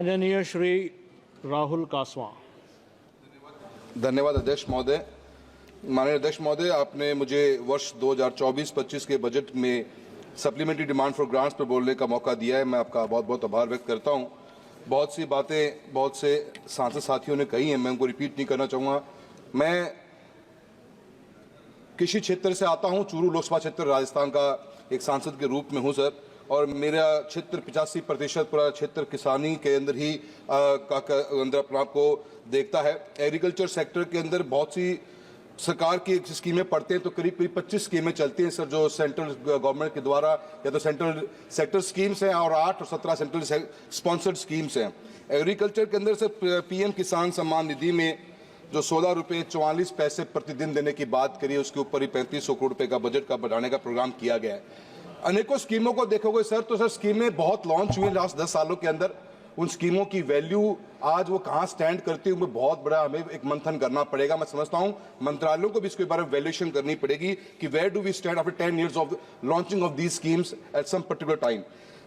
माननीय श्री राहुल कासवा। धन्यवाद अध्यक्ष महोदय। माननीय अध्यक्ष महोदय, आपने मुझे वर्ष 2024-25 के बजट में सप्लीमेंट्री डिमांड फॉर ग्रांट्स पर बोलने का मौका दिया है। मैं आपका बहुत बहुत आभार व्यक्त करता हूं। बहुत सी बातें बहुत से सांसद साथियों ने कही हैं, मैं उनको रिपीट नहीं करना चाहूँगा। मैं कृषि क्षेत्र से आता हूं, चूरू लोकसभा क्षेत्र राजस्थान का एक सांसद के रूप में हूं सर, और मेरा क्षेत्र 85% पूरा क्षेत्र किसानी के अंदर ही अंदर अपने आप को देखता है। एग्रीकल्चर सेक्टर के अंदर बहुत सी सरकार की स्कीमें पढ़ते हैं तो करीब 25 स्कीमें चलती हैं सर, जो सेंट्रल गवर्नमेंट के द्वारा या तो सेंट्रल सेक्टर स्कीम्स हैं और 8 और 17 सेंट्रल स्पॉन्सर्ड स्कीम्स हैं। एग्रीकल्चर के अंदर सर पीएम किसान सम्मान निधि में जो 16 रुपये 44 पैसे प्रतिदिन देने की बात करी है, उसके ऊपर ही 3500 करोड़ रुपए का बजट का बढ़ाने का प्रोग्राम किया गया है। अनेकों स्कीमों को देखोगे सर तो सर स्कीमें बहुत लॉन्च हुई लास्ट 10 सालों के अंदर। उन स्कीमों की वैल्यू आज वो कहाँ स्टैंड करती है, बहुत बड़ा हमें एक मंथन करना पड़ेगा। मैं समझता हूँ मंत्रालयों को भी इसके बारे में वैल्यूएशन करनी पड़ेगी कि where do we stand after 10 years of launching of these schemes at some particular time.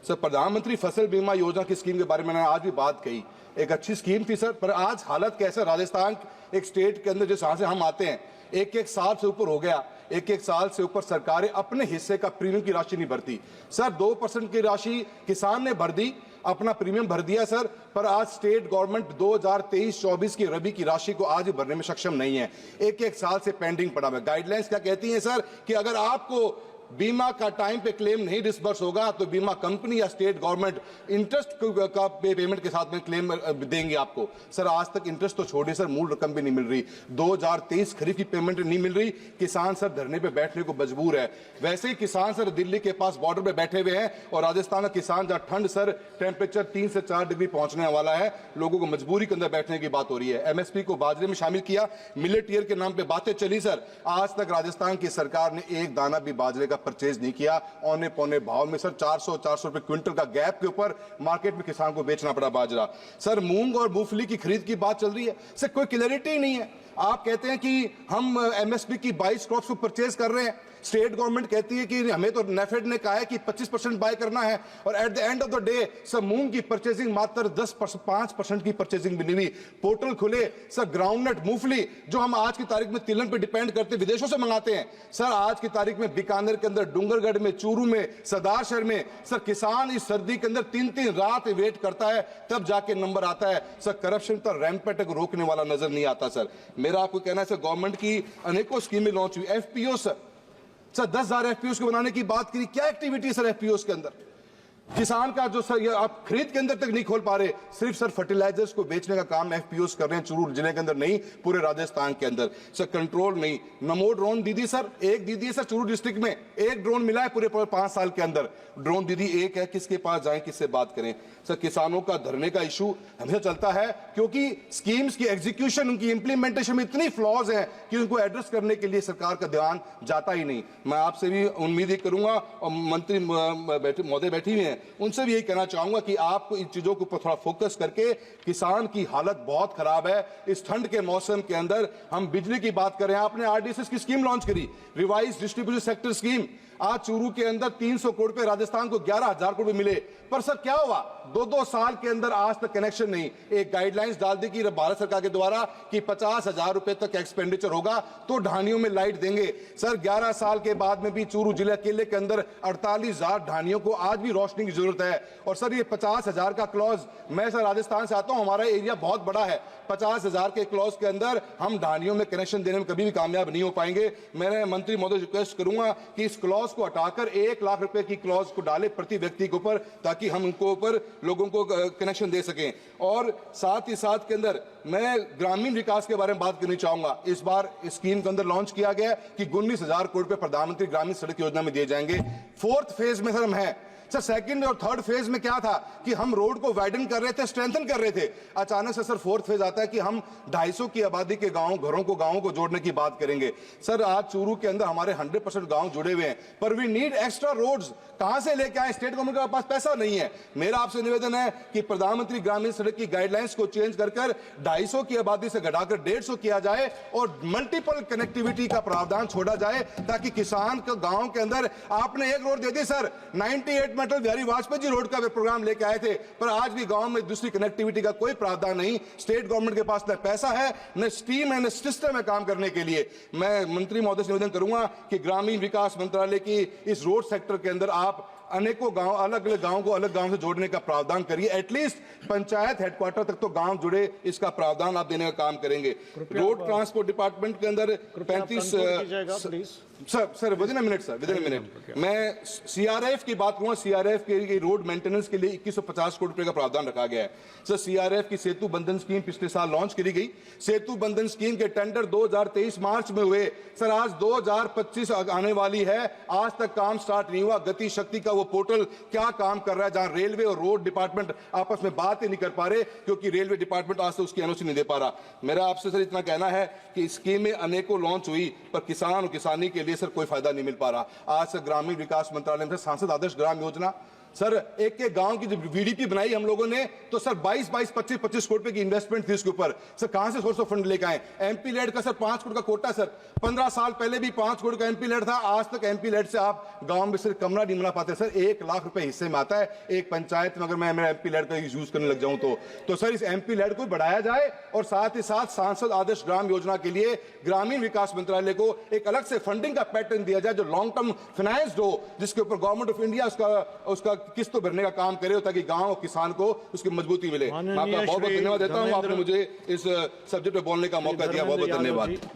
Sir प्रधानमंत्री फसल बीमा योजना की स्कीम के बारे में मैंने आज भी बात कही, एक अच्छी स्कीम थी सर, पर आज हालत कैसा राजस्थान एक स्टेट के अंदर जिस यहाँ से हम आते हैं, एक साल से ऊपर हो गया, एक साल से ऊपर सरकारें अपने हिस्से का प्रीमियम की राशि नहीं भरती। सर 2% की राशि किसान ने भर दी, अपना प्रीमियम भर दिया सर, पर आज स्टेट गवर्नमेंट 2023-24 की रबी की राशि को आज भरने में सक्षम नहीं है। एक साल से पेंडिंग पड़ा है। गाइडलाइंस क्या कहती हैं सर कि अगर आपको बीमा का टाइम पे क्लेम नहीं डिसबर्स होगा तो बीमा कंपनी या स्टेट गवर्नमेंट इंटरेस्ट का पेमेंट के साथ में क्लेम देंगे आपको। सर आज तक इंटरेस्ट तो छोड़िए सर, मूल रकम भी नहीं मिल रही। 2023 खरीफ की पेमेंट नहीं मिल रही, किसान सर धरने पे बैठने को मजबूर है। वैसे ही किसान सर दिल्ली के पास बॉर्डर पे बैठे हुए हैं और राजस्थान का किसान जहाँ ठंड सर टेम्परेचर 3 से 4 डिग्री पहुंचने वाला है, लोगों को मजबूरी के अंदर बैठने की बात हो रही है। एमएसपी को बाजरे में शामिल किया, मिलेट ईयर के नाम पे बातें चली सर, आज तक राजस्थान की सरकार ने एक दाना भी बाजरे का परचेज नहीं किया। औने पौने भाव में सर 400 रुपए क्विंटल का गैप के ऊपर मार्केट में किसान को बेचना पड़ा बाजरा। सर मूंग और मूंगफली की खरीद की बात चल रही है सर, कोई क्लैरिटी नहीं है। आप कहते हैं कि हम एमएसपी की 22 क्रॉप्स को परचेज कर रहे हैं, स्टेट गवर्नमेंट कहती है कि हमें तो नेफेड ने कहा है कि 25% बाय करना है, और at the end of the day sir मूंग की परचेजिंग मात्र 5% की परचेजिंग भी नहीं हुई। पोर्टल खुले सर, ग्राउंडनट मूंगफली जो हम आज की तारीख में तिलहन पे डिपेंड करते विदेशों से मंगाते हैं, सर आज की तारीख में बीकानेर के अंदर, डूंगरगढ़ में, चूरू में, सरदारशहर में सर किसान इस सर्दी के अंदर 3-3 रात वेट करता है, तब जाके नंबर आता है। सर करप्शन तो रैंपेट को रोकने वाला नजर नहीं आता। सर मेरा आपको कहना है सर गवर्नमेंट की अनेकों स्कीमें लॉन्च हुई। एफपीओ सर 10,000 एफपीओ को बनाने की बात करी, क्या एक्टिविटी सर एफपीओ के अंदर? किसान का जो सर ये आप खरीद के अंदर तक नहीं खोल पा रहे, सिर्फ सर फर्टिलाइजर्स को बेचने का काम एफपीओस कर रहे हैं, चूरू जिले के अंदर नहीं, पूरे राजस्थान के अंदर। सर कंट्रोल नहीं। नमो ड्रोन दीदी सर, एक दीदी है सर चूरू डिस्ट्रिक्ट में, एक ड्रोन मिला है पूरे 5 साल के अंदर। ड्रोन दीदी एक है, किसके पास जाएं, किससे बात करें? सर किसानों का धरने का इशू हमेशा चलता है क्योंकि स्कीम्स की एग्जीक्यूशन, उनकी इंप्लीमेंटेशन में इतनी फ्लॉज है कि उनको एड्रेस करने के लिए सरकार का ध्यान जाता ही नहीं। मैं आपसे भी उम्मीद ही करूंगा, और मंत्री महोदय बैठी हुई हैं, उनसे भी यही कहना चाहूंगा कि आप इन चीजों के ऊपर थोड़ा फोकस करके, किसान की हालत बहुत खराब है इस ठंड के मौसम के अंदर। हम बिजली की बात करें, आपने आरडीएसएस की स्कीम लॉन्च करी, रिवाइज डिस्ट्रीब्यूशन सेक्टर स्कीम। आज चूरू के अंदर 300 करोड़ रुपए, राजस्थान को 11,000 करोड़ मिले, पर सर क्या हुआ? 2-2 साल के अंदर आज तक कनेक्शन नहीं। एक गाइडलाइंस डाल दी कि भारत सरकार के द्वारा कि 50,000 रुपए तक एक्सपेंडिचर होगा तो ढानियों में लाइट देंगे। सर 11 साल के बाद में भी चूरू जिले अकेले के अंदर 48,000 ढानियों को आज भी रोशनी की जरूरत है। और सर ये 50,000 का क्लॉज, मैं सर राजस्थान से आता हूं, हमारा एरिया बहुत बड़ा है, 50,000 के क्लॉज के अंदर हम ढानियों में कनेक्शन देने में कभी भी कामयाब नहीं हो पाएंगे। मैंने मंत्री महोदय रिक्वेस्ट करूंगा कि इस क्लॉज को हटाकर 1 लाख रुपए की क्लॉज को डाले प्रति व्यक्ति के ऊपर, ताकि हम उनको ऊपर लोगों को कनेक्शन दे सकें। और साथ ही साथ के अंदर मैं ग्रामीण विकास के बारे में बात करनी चाहूंगा। इस बार इस स्कीम के अंदर लॉन्च किया गया कि 19,000 करोड़ रुपए प्रधानमंत्री ग्रामीण सड़क योजना में दिए जाएंगे। 4th फेज में सर हम हैं। सर 2nd और 3rd फेज में क्या था कि हम रोड को वाइडन कर रहे थे, स्ट्रेंथन कर रहे थे। अचानक से सर 4th फेज आता है कि हम 250 की आबादी के गांवों को जोड़ने की बात करेंगे। सर आज चूरू के अंदर हमारे 100% गांव जुड़े हुए हैं, पर वी नीड एक्स्ट्रा रोड्स। कहां से लेके आए? स्टेट गवर्नमेंट के पास पैसा नहीं है। मेरा आपसे निवेदन है कि प्रधानमंत्री ग्रामीण सड़क की गाइडलाइंस को चेंज कर 250 की आबादी से घटाकर 150 किया जाए और मल्टीपल कनेक्टिविटी का प्रावधान छोड़ा जाए, ताकि किसान को गांव के अंदर, आपने एक रोड दे दी सर 98 में अटल बिहारी वाजपेयी जी रोड का प्रोग्राम लेके आए थे, पर आज भी गांव में दूसरी कनेक्टिविटी का कोई प्रावधान नहीं। स्टेट गवर्नमेंट के पास न पैसा है, न स्टीम है, न सिस्टम है काम करने के लिए। मैं मंत्री महोदय से निवेदन करूंगा कि ग्रामीण विकास मंत्रालय की इस रोड सेक्टर के अंदर आप अनेकों गांव, अलग अलग गांव को अलग गांव से जोड़ने का प्रावधान करिए। एटलीस्ट पंचायत हेडक्वार्टर तक तो गांव जुड़े, इसका प्रावधान आप देने का काम करेंगे। रोड ट्रांसपोर्ट डिपार्टमेंट के अंदर 35 sir with in a minute, sir with in a minute, मैं सीआरएफ की बात करूंगा। सीआरएफ के रोड मेंटेनेंस के लिए 2150 करोड़ रुपए का प्रावधान रखा गया है। सर सीआरएफ की सेतु बंधन स्कीम पिछले साल लॉन्च करी गई। सेतु बंधन स्कीम के टेंडर 2023 मार्च में हुए। सर आज 2025 आने वाली है, आज तक काम स्टार्ट नहीं हुआ। गति शक्ति का वो पोर्टल क्या काम कर रहा है, जहां रेलवे और रोड डिपार्टमेंट आपस में बात ही नहीं कर पा रहे, क्योंकि रेलवे डिपार्टमेंट आज तक उसकी एनओसी नहीं दे पा रहा। मेरा आपसे सर इतना कहना है कि स्कीमें अनेकों लॉन्च हुई, पर किसान और किसानी के लिए सर कोई फायदा नहीं मिल पा रहा। आज सर ग्रामीण विकास मंत्रालय में सांसद आदर्श ग्राम योजना, सर एक गांव की जब वीडीपी बनाई हम लोगों ने, तो सर 22-22, 25-25 करोड़ रुपए की इन्वेस्टमेंट थी उसके ऊपर। सर कहां से सोर्स ऑफ फंड लेकर आए? एमपी लेड का सर 5 करोड़ का कोटा। सर 15 साल पहले भी 5 करोड़ का एमपी लेड था। आज तक एमपी लेड से आप गांव में सिर्फ कमरा नहीं बना पाते। सर 1 लाख रुपए हिस्से में आता है एक पंचायत में, अगर मैं मेरा एमपी लेड का यूज करने लग जाऊं तो सर इस एमपी लेड को बढ़ाया जाए, और साथ ही साथ सांसद आदर्श ग्राम योजना के लिए ग्रामीण विकास मंत्रालय को एक अलग से फंडिंग का पैटर्न दिया जाए, जो लॉन्ग टर्म फाइनेंस्ड हो, जिसके ऊपर गवर्नमेंट ऑफ इंडिया उसका किस्त भरने का काम करे, ताकि गांव और किसान को उसकी मजबूती मिले। मैं आपका बहुत बहुत धन्यवाद देता हूं, आपने मुझे इस सब्जेक्ट पे बोलने का मौका दिया। बहुत बहुत धन्यवाद। धन्यवाद।